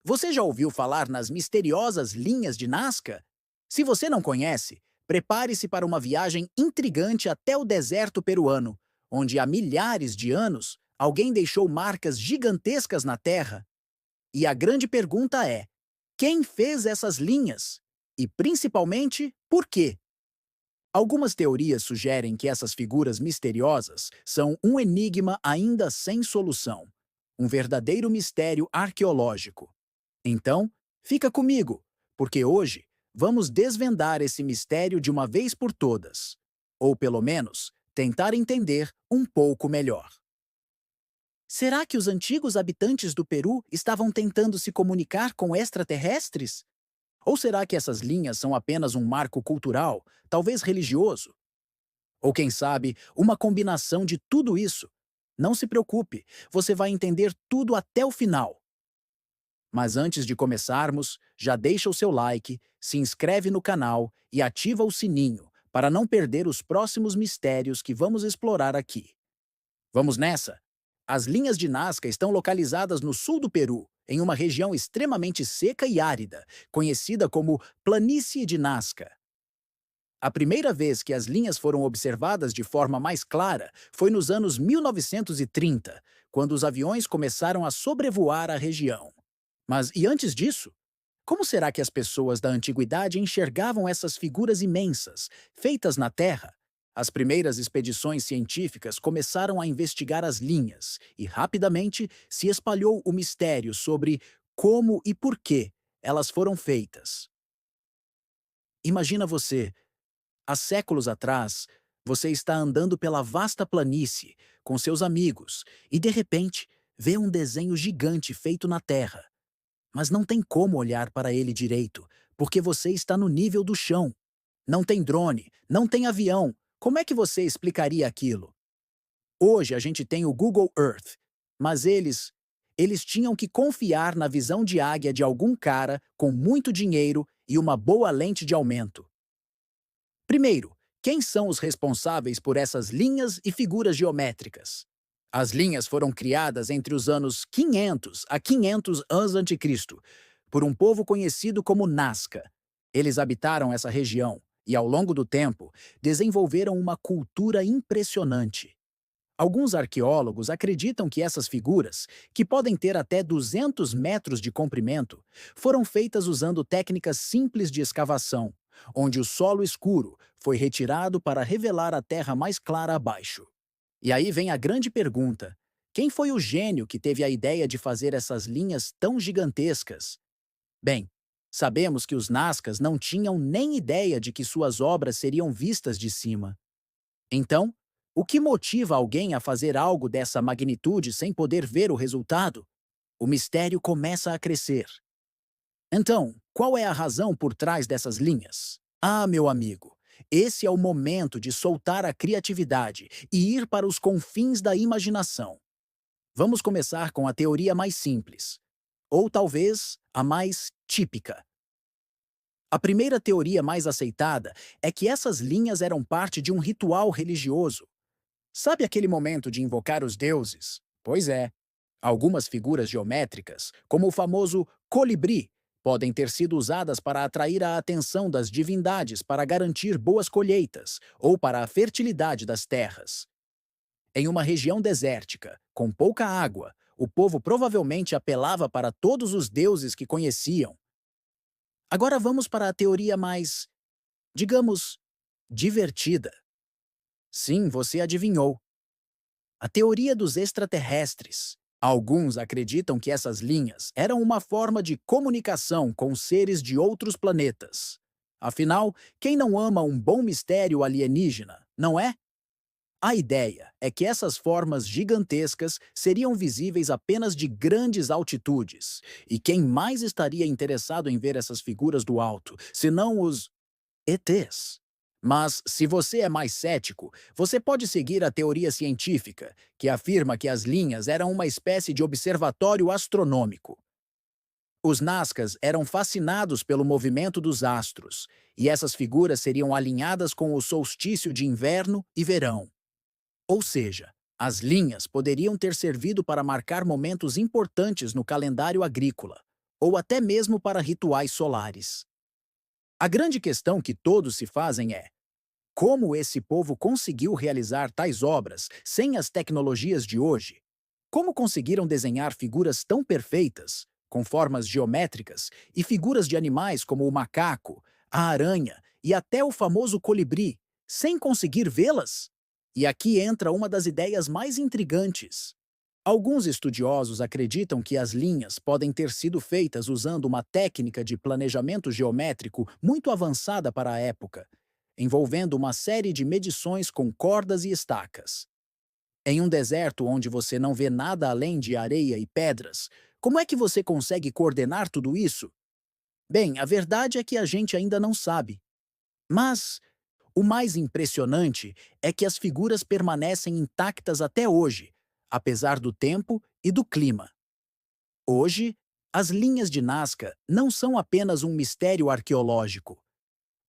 Você já ouviu falar nas misteriosas linhas de Nazca? Se você não conhece, prepare-se para uma viagem intrigante até o deserto peruano, onde há milhares de anos alguém deixou marcas gigantescas na Terra. E a grande pergunta é: quem fez essas linhas? E principalmente, por quê? Algumas teorias sugerem que essas figuras misteriosas são um enigma ainda sem solução, um verdadeiro mistério arqueológico. Então, fica comigo, porque hoje vamos desvendar esse mistério de uma vez por todas. Ou, pelo menos, tentar entender um pouco melhor. Será que os antigos habitantes do Peru estavam tentando se comunicar com extraterrestres? Ou será que essas linhas são apenas um marco cultural, talvez religioso? Ou quem sabe, uma combinação de tudo isso? Não se preocupe, você vai entender tudo até o final. Mas antes de começarmos, já deixa o seu like, se inscreve no canal e ativa o sininho para não perder os próximos mistérios que vamos explorar aqui. Vamos nessa? As linhas de Nazca estão localizadas no sul do Peru, em uma região extremamente seca e árida, conhecida como Planície de Nazca. A primeira vez que as linhas foram observadas de forma mais clara foi nos anos 1930, quando os aviões começaram a sobrevoar a região. Mas e antes disso? Como será que as pessoas da antiguidade enxergavam essas figuras imensas, feitas na Terra? As primeiras expedições científicas começaram a investigar as linhas e rapidamente se espalhou o mistério sobre como e por que elas foram feitas. Imagina você, há séculos atrás, você está andando pela vasta planície com seus amigos e, de repente, vê um desenho gigante feito na Terra. Mas não tem como olhar para ele direito, porque você está no nível do chão. Não tem drone, não tem avião. Como é que você explicaria aquilo? Hoje a gente tem o Google Earth, mas eles tinham que confiar na visão de águia de algum cara com muito dinheiro e uma boa lente de aumento. Primeiro, quem são os responsáveis por essas linhas e figuras geométricas? As linhas foram criadas entre os anos 500 a 500 a.C., por um povo conhecido como Nazca. Eles habitaram essa região e, ao longo do tempo, desenvolveram uma cultura impressionante. Alguns arqueólogos acreditam que essas figuras, que podem ter até 200 metros de comprimento, foram feitas usando técnicas simples de escavação, onde o solo escuro foi retirado para revelar a terra mais clara abaixo. E aí vem a grande pergunta: quem foi o gênio que teve a ideia de fazer essas linhas tão gigantescas? Bem, sabemos que os Nazcas não tinham nem ideia de que suas obras seriam vistas de cima. Então, o que motiva alguém a fazer algo dessa magnitude sem poder ver o resultado? O mistério começa a crescer. Então, qual é a razão por trás dessas linhas? Ah, meu amigo, esse é o momento de soltar a criatividade e ir para os confins da imaginação. Vamos começar com a teoria mais simples, ou talvez a mais típica. A primeira teoria mais aceitada é que essas linhas eram parte de um ritual religioso. Sabe aquele momento de invocar os deuses? Pois é. Algumas figuras geométricas, como o famoso colibri, podem ter sido usadas para atrair a atenção das divindades para garantir boas colheitas ou para a fertilidade das terras. Em uma região desértica, com pouca água, o povo provavelmente apelava para todos os deuses que conheciam. Agora vamos para a teoria mais, digamos, divertida. Sim, você adivinhou. A teoria dos extraterrestres. Alguns acreditam que essas linhas eram uma forma de comunicação com seres de outros planetas. Afinal, quem não ama um bom mistério alienígena, não é? A ideia é que essas formas gigantescas seriam visíveis apenas de grandes altitudes. E quem mais estaria interessado em ver essas figuras do alto, senão os ETs? Mas, se você é mais cético, você pode seguir a teoria científica, que afirma que as linhas eram uma espécie de observatório astronômico. Os Nazcas eram fascinados pelo movimento dos astros, e essas figuras seriam alinhadas com o solstício de inverno e verão. Ou seja, as linhas poderiam ter servido para marcar momentos importantes no calendário agrícola, ou até mesmo para rituais solares. A grande questão que todos se fazem é: como esse povo conseguiu realizar tais obras sem as tecnologias de hoje? Como conseguiram desenhar figuras tão perfeitas, com formas geométricas, e figuras de animais como o macaco, a aranha e até o famoso colibri, sem conseguir vê-las? E aqui entra uma das ideias mais intrigantes. Alguns estudiosos acreditam que as linhas podem ter sido feitas usando uma técnica de planejamento geométrico muito avançada para a época, envolvendo uma série de medições com cordas e estacas. Em um deserto onde você não vê nada além de areia e pedras, como é que você consegue coordenar tudo isso? Bem, a verdade é que a gente ainda não sabe. Mas o mais impressionante é que as figuras permanecem intactas até hoje, apesar do tempo e do clima. Hoje, as linhas de Nazca não são apenas um mistério arqueológico.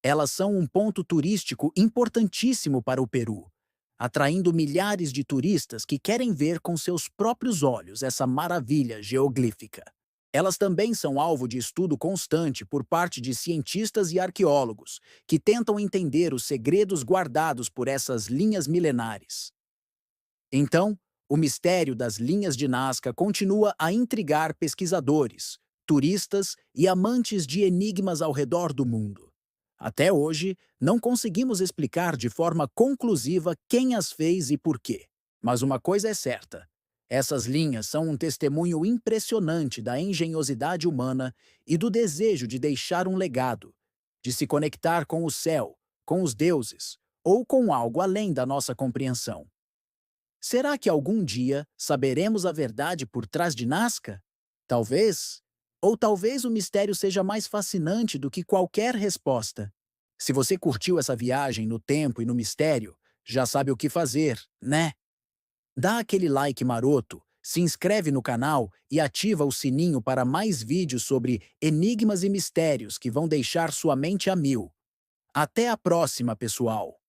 Elas são um ponto turístico importantíssimo para o Peru, atraindo milhares de turistas que querem ver com seus próprios olhos essa maravilha geoglífica. Elas também são alvo de estudo constante por parte de cientistas e arqueólogos, que tentam entender os segredos guardados por essas linhas milenares. Então, o mistério das linhas de Nazca continua a intrigar pesquisadores, turistas e amantes de enigmas ao redor do mundo. Até hoje, não conseguimos explicar de forma conclusiva quem as fez e por quê. Mas uma coisa é certa: essas linhas são um testemunho impressionante da engenhosidade humana e do desejo de deixar um legado, de se conectar com o céu, com os deuses ou com algo além da nossa compreensão. Será que algum dia saberemos a verdade por trás de Nazca? Talvez. Ou talvez o mistério seja mais fascinante do que qualquer resposta. Se você curtiu essa viagem no tempo e no mistério, já sabe o que fazer, né? Dá aquele like maroto, se inscreve no canal e ativa o sininho para mais vídeos sobre enigmas e mistérios que vão deixar sua mente a mil. Até a próxima, pessoal!